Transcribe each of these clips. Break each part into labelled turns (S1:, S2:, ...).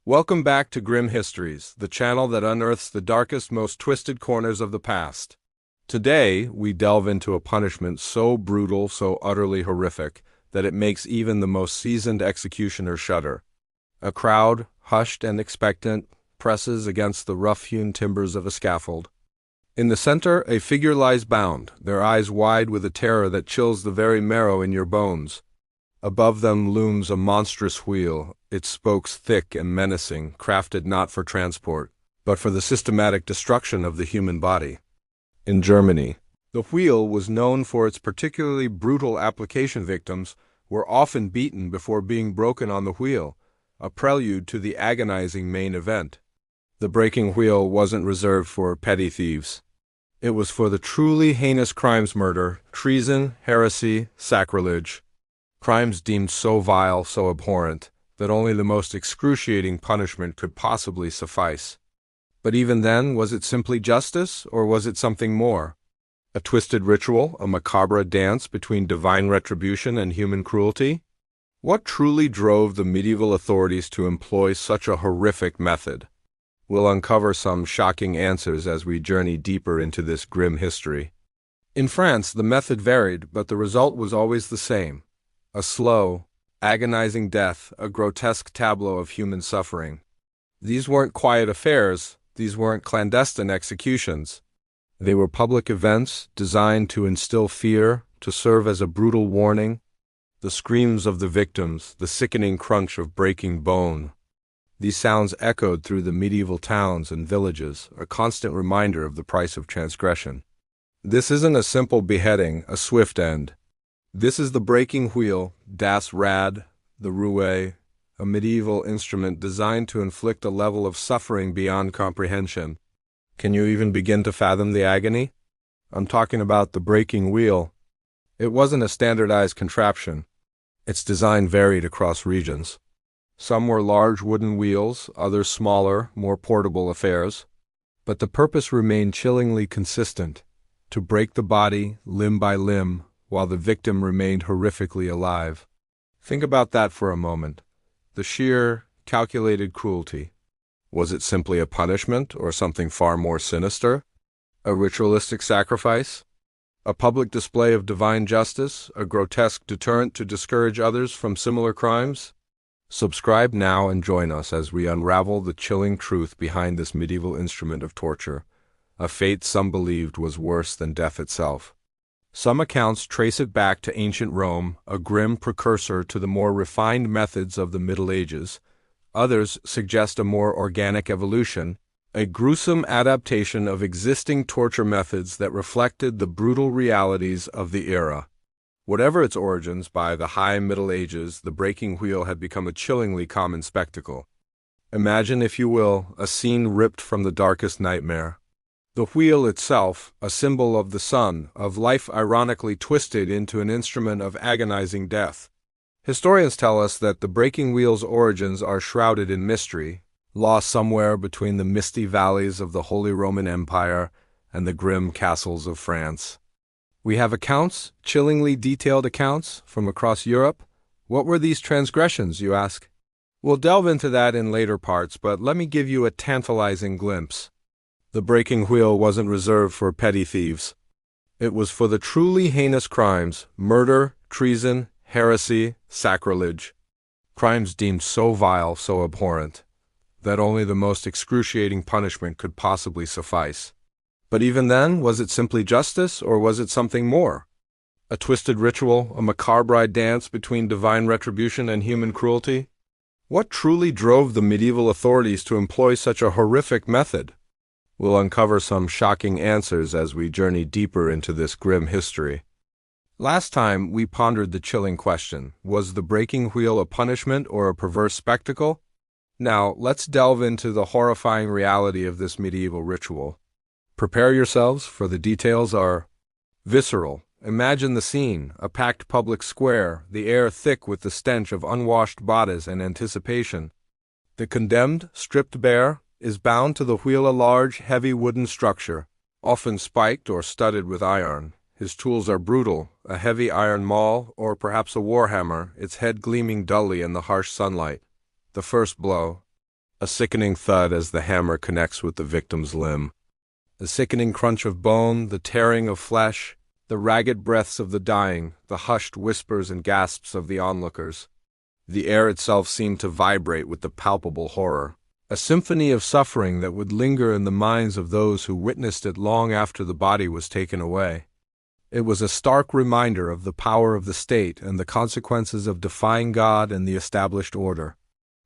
S1: Welcome back to Grim Histories, the channel that unearths the darkest, most twisted corners of the past. Today, we delve into a punishment so brutal, so utterly horrific, that it makes even the most seasoned executioner shudder. A crowd, hushed and expectant, presses against the rough-hewn timbers of a scaffold. In the center, a figure lies bound, their eyes wide with a terror that chills the very marrow in your bones. Above them looms a monstrous wheel, its spokes thick and menacing, crafted not for transport, but for the systematic destruction of the human body. In Germany, the wheel was known for its particularly brutal application. Victims were often beaten before being broken on the wheel, a prelude to the agonizing main event. The breaking wheel wasn't reserved for petty thieves. It was for the truly heinous crimes: murder, treason, heresy, sacrilege. Crimes deemed so vile, so abhorrent, that only the most excruciating punishment could possibly suffice. But even then, was it simply justice, or was it something more? A twisted ritual, a macabre dance between divine retribution and human cruelty? What truly drove the medieval authorities to employ such a horrific method? We'll uncover some shocking answers as we journey deeper into this grim history. In France, the method varied, but the result was always the same. A slow, agonizing death, a grotesque tableau of human suffering. These weren't quiet affairs, these weren't clandestine executions. They were public events designed to instill fear, to serve as a brutal warning. The screams of the victims, the sickening crunch of breaking bone. These sounds echoed through the medieval towns and villages, a constant reminder of the price of transgression. This isn't a simple beheading, a swift end. This is the breaking wheel, das Rad, the Rouet, a medieval instrument designed to inflict a level of suffering beyond comprehension. Can you even begin to fathom the agony? I'm talking about the breaking wheel. It wasn't a standardized contraption. Its design varied across regions. Some were large wooden wheels, others smaller, more portable affairs. But the purpose remained chillingly consistent: to break the body, limb by limb, while the victim remained horrifically alive. Think about that for a moment. The sheer, calculated cruelty. Was it simply a punishment, or something far more sinister? A ritualistic sacrifice? A public display of divine justice, a grotesque deterrent to discourage others from similar crimes? Subscribe now and join us as we unravel the chilling truth behind this medieval instrument of torture, a fate some believed was worse than death itself. Some accounts trace it back to ancient Rome, a grim precursor to the more refined methods of the Middle Ages. Others suggest a more organic evolution, a gruesome adaptation of existing torture methods that reflected the brutal realities of the era. Whatever its origins, by the High Middle Ages, the breaking wheel had become a chillingly common spectacle. Imagine, if you will, a scene ripped from the darkest nightmare. The wheel itself, a symbol of the sun, of life ironically twisted into an instrument of agonizing death. Historians tell us that the breaking wheel's origins are shrouded in mystery, lost somewhere between the misty valleys of the Holy Roman Empire and the grim castles of France. We have accounts, chillingly detailed accounts, from across Europe. What were these transgressions, you ask? We'll delve into that in later parts, but let me give you a tantalizing glimpse. The breaking wheel wasn't reserved for petty thieves. It was for the truly heinous crimes: murder, treason, heresy, sacrilege. Crimes deemed so vile, so abhorrent, that only the most excruciating punishment could possibly suffice. But even then, was it simply justice, or was it something more? A twisted ritual, a macabre dance between divine retribution and human cruelty? What truly drove the medieval authorities to employ such a horrific method? We'll uncover some shocking answers as we journey deeper into this grim history. Last time, we pondered the chilling question: was the breaking wheel a punishment or a perverse spectacle? Now, let's delve into the horrifying reality of this medieval ritual. Prepare yourselves, for the details are visceral. Imagine the scene: a packed public square, the air thick with the stench of unwashed bodies and anticipation. The condemned, stripped bare, is bound to the wheel, a large, heavy wooden structure, often spiked or studded with iron. His tools are brutal: a heavy iron maul, or perhaps a warhammer, its head gleaming dully in the harsh sunlight. The first blow. A sickening thud as the hammer connects with the victim's limb. The sickening crunch of bone, the tearing of flesh, the ragged breaths of the dying, the hushed whispers and gasps of the onlookers. The air itself seemed to vibrate with the palpable horror, a symphony of suffering that would linger in the minds of those who witnessed it long after the body was taken away. It was a stark reminder of the power of the state and the consequences of defying God and the established order.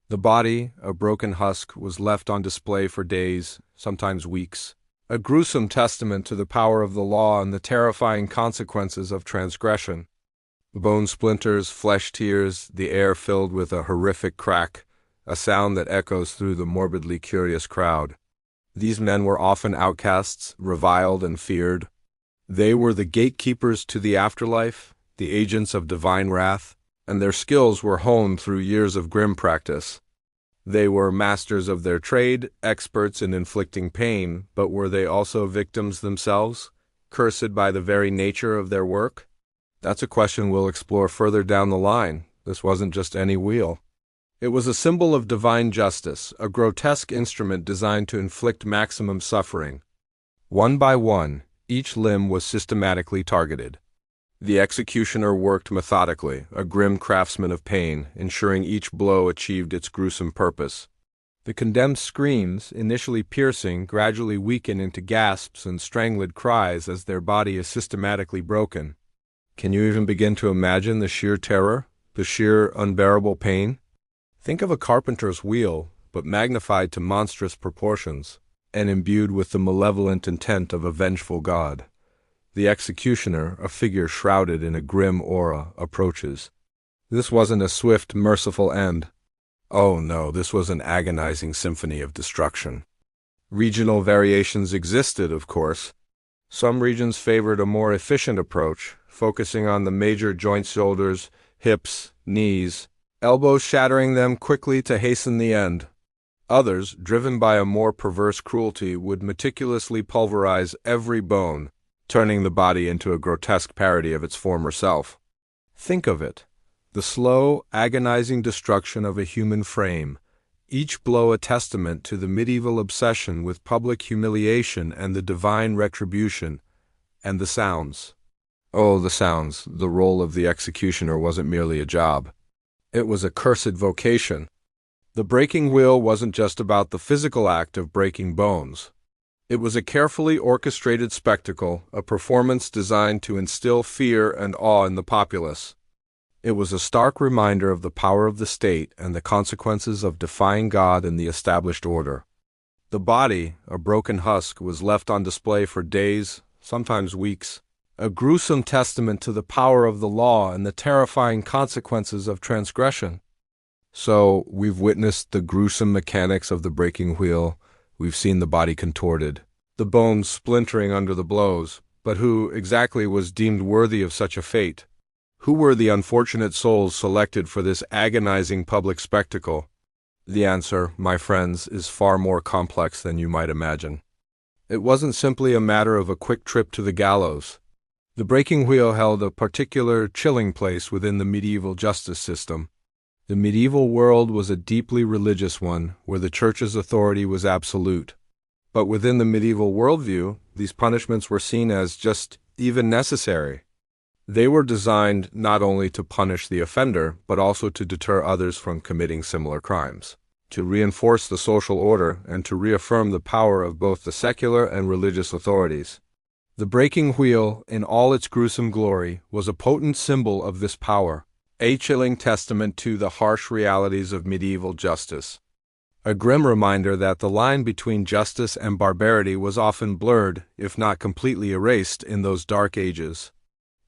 S1: The body, a broken husk, was left on display for days, sometimes weeks, a gruesome testament to the power of the law and the terrifying consequences of transgression. Bone splinters, flesh tears, the air filled with a horrific crack, a sound that echoes through the morbidly curious crowd. These men were often outcasts, reviled and feared. They were the gatekeepers to the afterlife, the agents of divine wrath, and their skills were honed through years of grim practice. They were masters of their trade, experts in inflicting pain, but were they also victims themselves, cursed by the very nature of their work? That's a question we'll explore further down the line. This wasn't just any wheel. It was a symbol of divine justice, a grotesque instrument designed to inflict maximum suffering. One by one, each limb was systematically targeted. The executioner worked methodically, a grim craftsman of pain, ensuring each blow achieved its gruesome purpose. The condemned screams, initially piercing, gradually weaken into gasps and strangled cries as their body is systematically broken. Can you even begin to imagine the sheer terror, the sheer unbearable pain? Think of a carpenter's wheel, but magnified to monstrous proportions, and imbued with the malevolent intent of a vengeful god. The executioner, a figure shrouded in a grim aura, approaches. This wasn't a swift, merciful end. Oh no, this was an agonizing symphony of destruction. Regional variations existed, of course. Some regions favored a more efficient approach, focusing on the major joint shoulders, hips, knees, elbows, shattering them quickly to hasten the end. Others, driven by a more perverse cruelty, would meticulously pulverize every bone, turning the body into a grotesque parody of its former self. Think of it, the slow, agonizing destruction of a human frame, each blow a testament to the medieval obsession with public humiliation and the divine retribution, and the sounds. Oh, the sounds. The role of the executioner wasn't merely a job. It was a cursed vocation. The breaking wheel wasn't just about the physical act of breaking bones. It was a carefully orchestrated spectacle, a performance designed to instill fear and awe in the populace. It was a stark reminder of the power of the state and the consequences of defying God and the established order. The body, a broken husk, was left on display for days, sometimes weeks, a gruesome testament to the power of the law and the terrifying consequences of transgression. So, we've witnessed the gruesome mechanics of the breaking wheel, we've seen the body contorted, the bones splintering under the blows, but who exactly was deemed worthy of such a fate? Who were the unfortunate souls selected for this agonizing public spectacle? The answer, my friends, is far more complex than you might imagine. It wasn't simply a matter of a quick trip to the gallows. The breaking wheel held a particular chilling place within the medieval justice system. The medieval world was a deeply religious one, where the church's authority was absolute. But within the medieval worldview, these punishments were seen as just even necessary. They were designed not only to punish the offender, but also to deter others from committing similar crimes, to reinforce the social order, and to reaffirm the power of both the secular and religious authorities. The breaking wheel, in all its gruesome glory, was a potent symbol of this power, a chilling testament to the harsh realities of medieval justice. A grim reminder that the line between justice and barbarity was often blurred, if not completely erased, in those dark ages.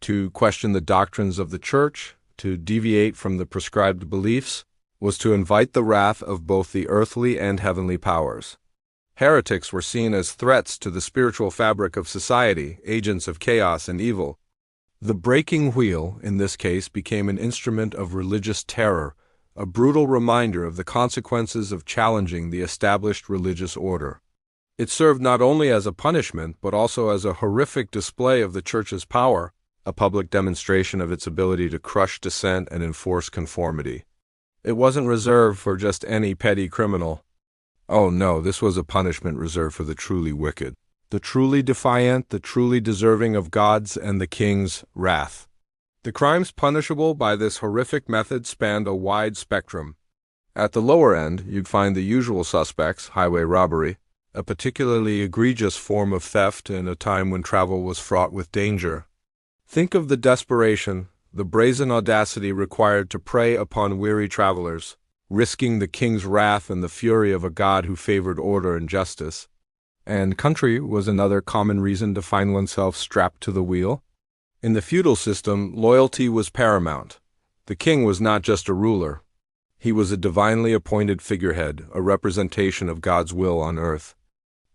S1: To question the doctrines of the Church, to deviate from the prescribed beliefs, was to invite the wrath of both the earthly and heavenly powers. Heretics were seen as threats to the spiritual fabric of society, agents of chaos and evil. The breaking wheel, in this case, became an instrument of religious terror, a brutal reminder of the consequences of challenging the established religious order. It served not only as a punishment, but also as a horrific display of the Church's power, a public demonstration of its ability to crush dissent and enforce conformity. It wasn't reserved for just any petty criminal. Oh no, this was a punishment reserved for the truly wicked, the truly defiant, the truly deserving of God's and the king's wrath. The crimes punishable by this horrific method spanned a wide spectrum. At the lower end, you'd find the usual suspects, highway robbery, a particularly egregious form of theft in a time when travel was fraught with danger. Think of the desperation, the brazen audacity required to prey upon weary travelers, risking the king's wrath and the fury of a god who favored order and justice. And country was another common reason to find oneself strapped to the wheel. In the feudal system, loyalty was paramount. The king was not just a ruler. He was a divinely appointed figurehead, a representation of God's will on earth.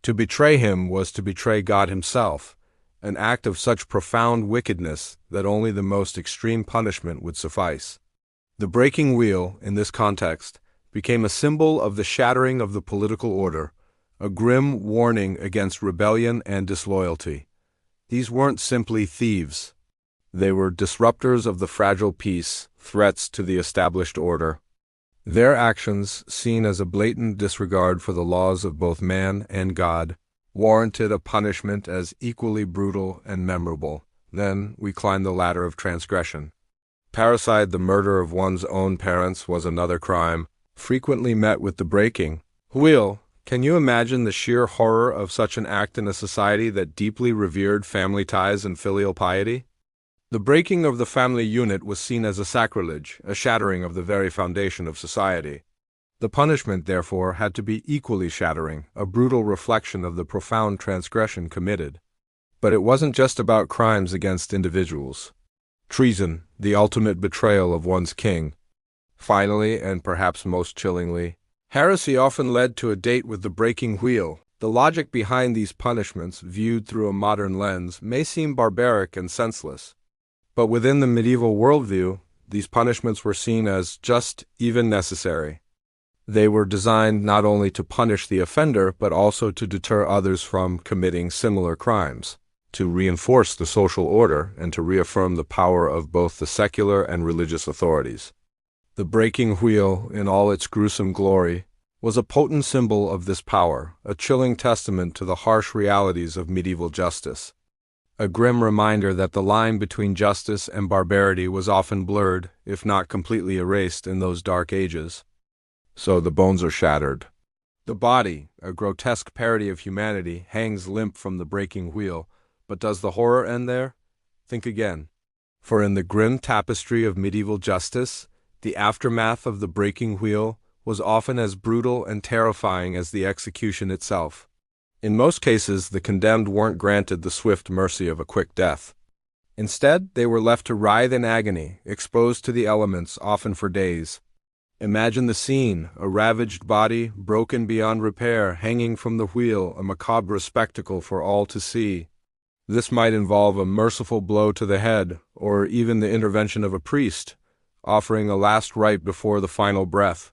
S1: To betray him was to betray God himself, an act of such profound wickedness that only the most extreme punishment would suffice. The breaking wheel, in this context, became a symbol of the shattering of the political order, a grim warning against rebellion and disloyalty. These weren't simply thieves. They were disruptors of the fragile peace, threats to the established order. Their actions, seen as a blatant disregard for the laws of both man and God, warranted a punishment as equally brutal and memorable. Then we climbed the ladder of transgression. Parricide, the murder of one's own parents, was another crime, frequently met with the breaking wheel. Can you imagine the sheer horror of such an act in a society that deeply revered family ties and filial piety? The breaking of the family unit was seen as a sacrilege, a shattering of the very foundation of society. The punishment, therefore, had to be equally shattering, a brutal reflection of the profound transgression committed. But it wasn't just about crimes against individuals. Treason, the ultimate betrayal of one's king. Finally, and perhaps most chillingly, heresy often led to a date with the breaking wheel. The logic behind these punishments, viewed through a modern lens, may seem barbaric and senseless. But within the medieval worldview, these punishments were seen as just, even necessary. They were designed not only to punish the offender, but also to deter others from committing similar crimes, to reinforce the social order, and to reaffirm the power of both the secular and religious authorities. The breaking wheel, in all its gruesome glory, was a potent symbol of this power, a chilling testament to the harsh realities of medieval justice. A grim reminder that the line between justice and barbarity was often blurred, if not completely erased, in those dark ages. So the bones are shattered. The body, a grotesque parody of humanity, hangs limp from the breaking wheel. But does the horror end there? Think again. For in the grim tapestry of medieval justice, the aftermath of the breaking wheel was often as brutal and terrifying as the execution itself. In most cases, the condemned weren't granted the swift mercy of a quick death. Instead, they were left to writhe in agony, exposed to the elements, often for days. Imagine the scene, a ravaged body, broken beyond repair, hanging from the wheel, a macabre spectacle for all to see. This might involve a merciful blow to the head, or even the intervention of a priest, offering a last rite before the final breath.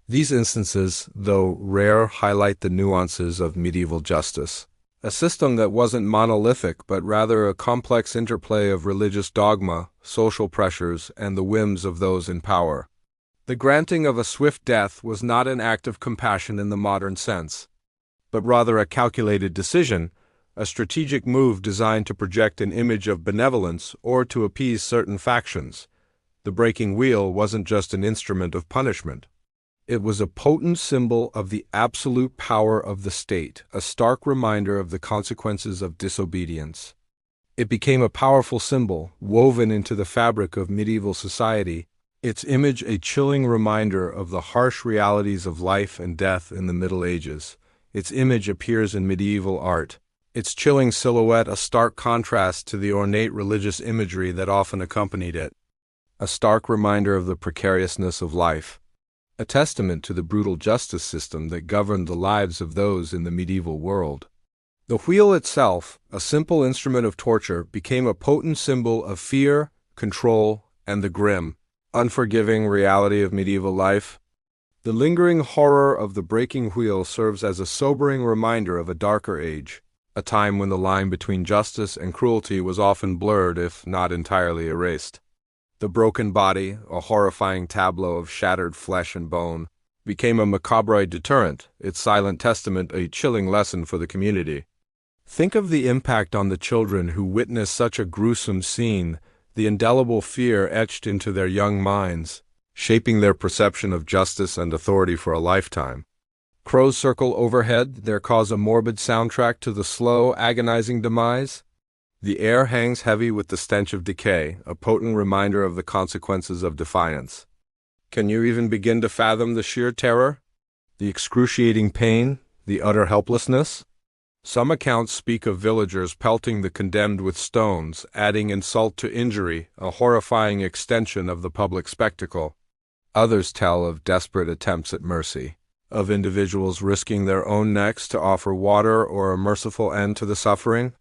S1: These instances, though rare, highlight the nuances of medieval justice, a system that wasn't monolithic but rather a complex interplay of religious dogma, social pressures, and the whims of those in power. The granting of a swift death was not an act of compassion in the modern sense, but rather a calculated decision, a strategic move designed to project an image of benevolence or to appease certain factions. The breaking wheel wasn't just an instrument of punishment. It was a potent symbol of the absolute power of the state, a stark reminder of the consequences of disobedience. It became a powerful symbol, woven into the fabric of medieval society, its image a chilling reminder of the harsh realities of life and death in the Middle Ages. Its image appears in medieval art, its chilling silhouette a stark contrast to the ornate religious imagery that often accompanied it, a stark reminder of the precariousness of life, a testament to the brutal justice system that governed the lives of those in the medieval world. The wheel itself, a simple instrument of torture, became a potent symbol of fear, control, and the grim, unforgiving reality of medieval life. The lingering horror of the breaking wheel serves as a sobering reminder of a darker age, a time when the line between justice and cruelty was often blurred if not entirely erased. The broken body, a horrifying tableau of shattered flesh and bone, became a macabre deterrent, its silent testament a chilling lesson for the community. Think of the impact on the children who witnessed such a gruesome scene, the indelible fear etched into their young minds, shaping their perception of justice and authority for a lifetime. Crows circle overhead, there cause a morbid soundtrack to the slow, agonizing demise. The air hangs heavy with the stench of decay, a potent reminder of the consequences of defiance. Can you even begin to fathom the sheer terror? The excruciating pain? The utter helplessness? Some accounts speak of villagers pelting the condemned with stones, adding insult to injury, a horrifying extension of the public spectacle. Others tell of desperate attempts at mercy, of individuals risking their own necks to offer water or a merciful end to the suffering.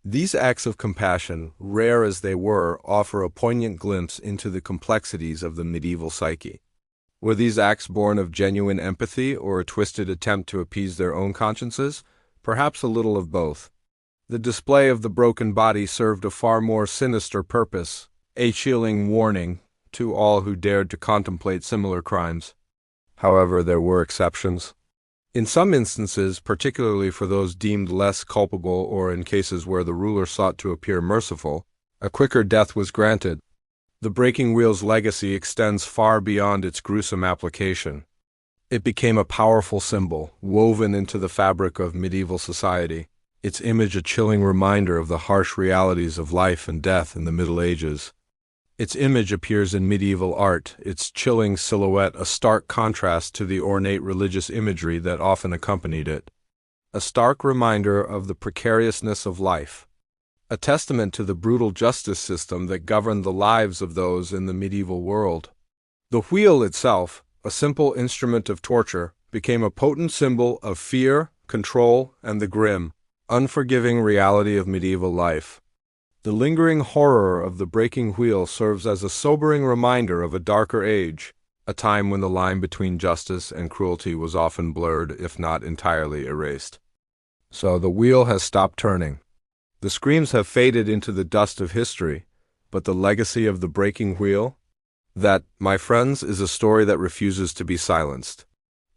S1: These acts of compassion, rare as they were, offer a poignant glimpse into the complexities of the medieval psyche. Were these acts born of genuine empathy or a twisted attempt to appease their own consciences? Perhaps a little of both. The display of the broken body served a far more sinister purpose, a chilling warning to all who dared to contemplate similar crimes. However, there were exceptions. In some instances, particularly for those deemed less culpable or in cases where the ruler sought to appear merciful, a quicker death was granted. The breaking wheel's legacy extends far beyond its gruesome application. It became a powerful symbol, woven into the fabric of medieval society, its image a chilling reminder of the harsh realities of life and death in the Middle Ages. Its image appears in medieval art, its chilling silhouette a stark contrast to the ornate religious imagery that often accompanied it. A stark reminder of the precariousness of life. A testament to the brutal justice system that governed the lives of those in the medieval world. The wheel itself, a simple instrument of torture, became a potent symbol of fear, control, and the grim, unforgiving reality of medieval life. The lingering horror of the breaking wheel serves as a sobering reminder of a darker age, a time when the line between justice and cruelty was often blurred, if not entirely erased. So the wheel has stopped turning. The screams have faded into the dust of history, but the legacy of the breaking wheel? That, my friends, is a story that refuses to be silenced.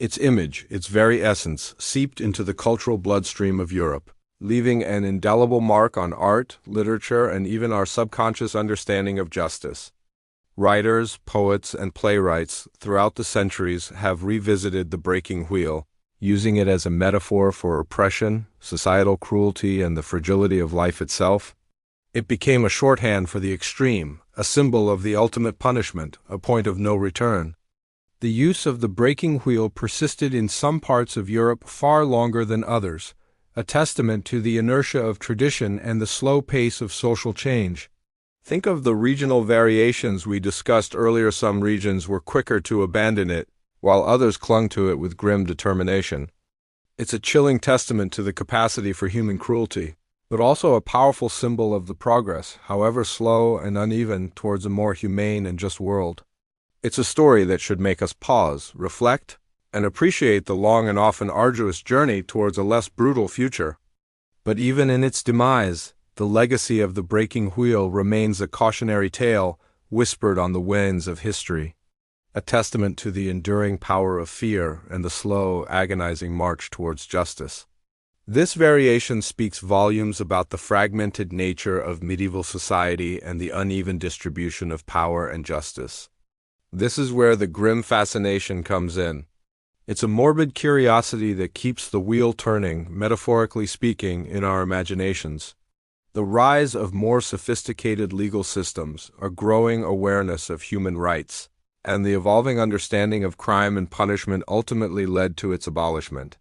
S1: Its image, its very essence, seeped into the cultural bloodstream of Europe, leaving an indelible mark on art, literature, and even our subconscious understanding of justice. Writers, poets, and playwrights throughout the centuries have revisited the breaking wheel, using it as a metaphor for oppression, societal cruelty, and the fragility of life itself. It became a shorthand for the extreme, a symbol of the ultimate punishment, a point of no return. The use of the breaking wheel persisted in some parts of Europe far longer than others, a testament to the inertia of tradition and the slow pace of social change. Think of the regional variations we discussed earlier. Some regions were quicker to abandon it, while others clung to it with grim determination. It's a chilling testament to the capacity for human cruelty, but also a powerful symbol of the progress, however slow and uneven, towards a more humane and just world. It's a story that should make us pause, reflect, and appreciate the long and often arduous journey towards a less brutal future. But even in its demise, the legacy of the breaking wheel remains a cautionary tale whispered on the winds of history, a testament to the enduring power of fear and the slow, agonizing march towards justice. This variation speaks volumes about the fragmented nature of medieval society and the uneven distribution of power and justice. This is where the grim fascination comes in. It's a morbid curiosity that keeps the wheel turning, metaphorically speaking, in our imaginations. The rise of more sophisticated legal systems, a growing awareness of human rights, and the evolving understanding of crime and punishment ultimately led to its abolishment.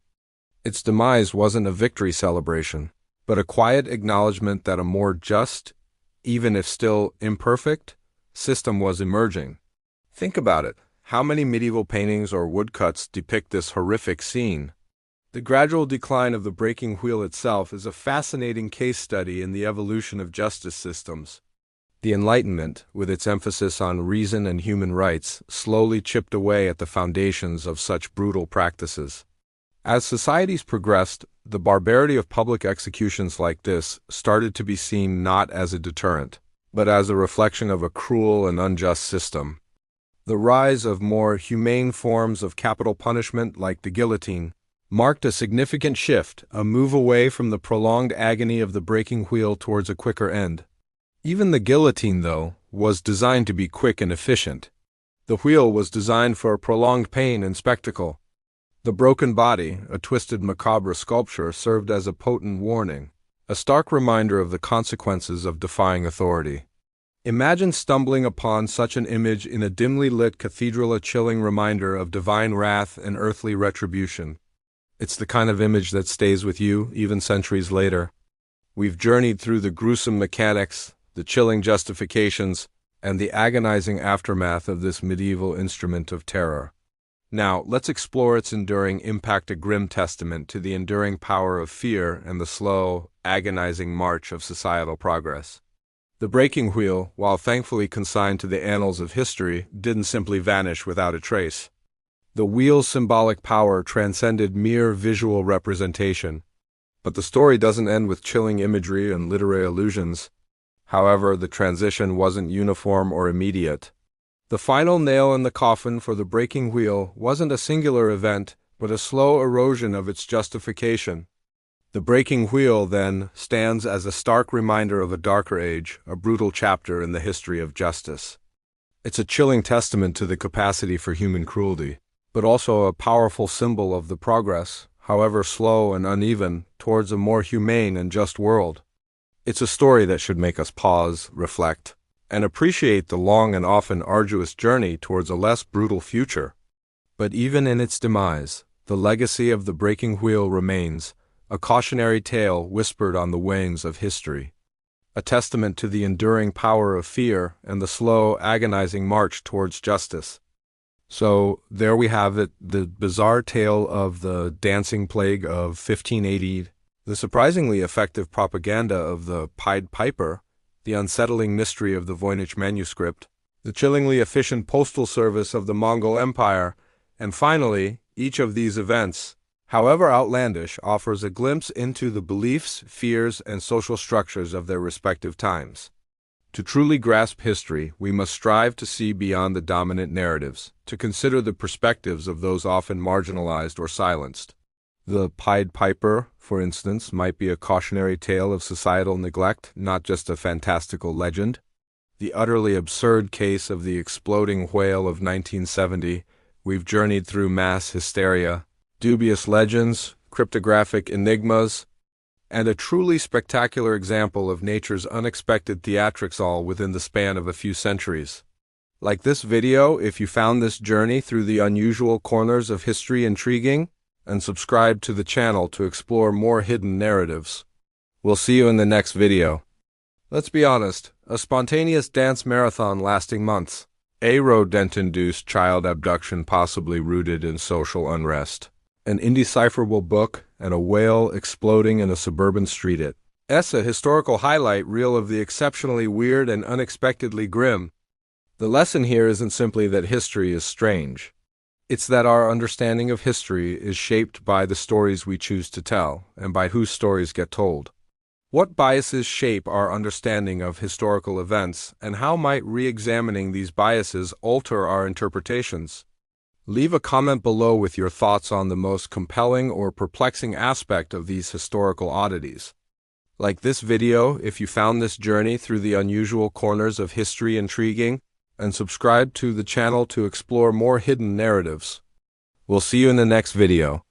S1: Its demise wasn't a victory celebration, but a quiet acknowledgement that a more just, even if still imperfect, system was emerging. Think about it. How many medieval paintings or woodcuts depict this horrific scene? The gradual decline of the breaking wheel itself is a fascinating case study in the evolution of justice systems. The Enlightenment, with its emphasis on reason and human rights, slowly chipped away at the foundations of such brutal practices. As societies progressed, the barbarity of public executions like this started to be seen not as a deterrent, but as a reflection of a cruel and unjust system. The rise of more humane forms of capital punishment like the guillotine marked a significant shift, a move away from the prolonged agony of the breaking wheel towards a quicker end. Even the guillotine, though, was designed to be quick and efficient. The wheel was designed for prolonged pain and spectacle. The broken body, a twisted macabre sculpture, served as a potent warning, a stark reminder of the consequences of defying authority. Imagine stumbling upon such an image in a dimly lit cathedral, a chilling reminder of divine wrath and earthly retribution. It's the kind of image that stays with you even centuries later. We've journeyed through the gruesome mechanics, the chilling justifications, and the agonizing aftermath of this medieval instrument of terror. Now, let's explore its enduring impact, a grim testament to the enduring power of fear and the slow, agonizing march of societal progress. The breaking wheel, while thankfully consigned to the annals of history, didn't simply vanish without a trace. The wheel's symbolic power transcended mere visual representation. But the story doesn't end with chilling imagery and literary allusions. However, the transition wasn't uniform or immediate. The final nail in the coffin for the breaking wheel wasn't a singular event, but a slow erosion of its justification. The breaking wheel, then, stands as a stark reminder of a darker age, a brutal chapter in the history of justice. It's a chilling testament to the capacity for human cruelty, but also a powerful symbol of the progress, however slow and uneven, towards a more humane and just world. It's a story that should make us pause, reflect, and appreciate the long and often arduous journey towards a less brutal future. But even in its demise, the legacy of the breaking wheel remains, a cautionary tale whispered on the wings of history, a testament to the enduring power of fear and the slow, agonizing march towards justice. So there we have it, the bizarre tale of the dancing plague of 1580, the surprisingly effective propaganda of the Pied Piper, the unsettling mystery of the Voynich manuscript, the chillingly efficient postal service of the Mongol Empire, and finally, each of these events, however outlandish, offers a glimpse into the beliefs, fears, and social structures of their respective times. To truly grasp history, we must strive to see beyond the dominant narratives, to consider the perspectives of those often marginalized or silenced. The Pied Piper, for instance, might be a cautionary tale of societal neglect, not just a fantastical legend. The utterly absurd case of the exploding whale of 1970, we've journeyed through mass hysteria, dubious legends, cryptographic enigmas, and a truly spectacular example of nature's unexpected theatrics, all within the span of a few centuries. Like this video if you found this journey through the unusual corners of history intriguing, and subscribe to the channel to explore more hidden narratives. We'll see you in the next video. Let's be honest, a spontaneous dance marathon lasting months, a rodent-induced child abduction possibly rooted in social unrest, an indecipherable book, and a whale exploding in a suburban street. It's a historical highlight reel of the exceptionally weird and unexpectedly grim. The lesson here isn't simply that history is strange. It's that our understanding of history is shaped by the stories we choose to tell, and by whose stories get told. What biases shape our understanding of historical events, and how might re-examining these biases alter our interpretations? Leave a comment below with your thoughts on the most compelling or perplexing aspect of these historical oddities. Like this video if you found this journey through the unusual corners of history intriguing, and subscribe to the channel to explore more hidden narratives. We'll see you in the next video.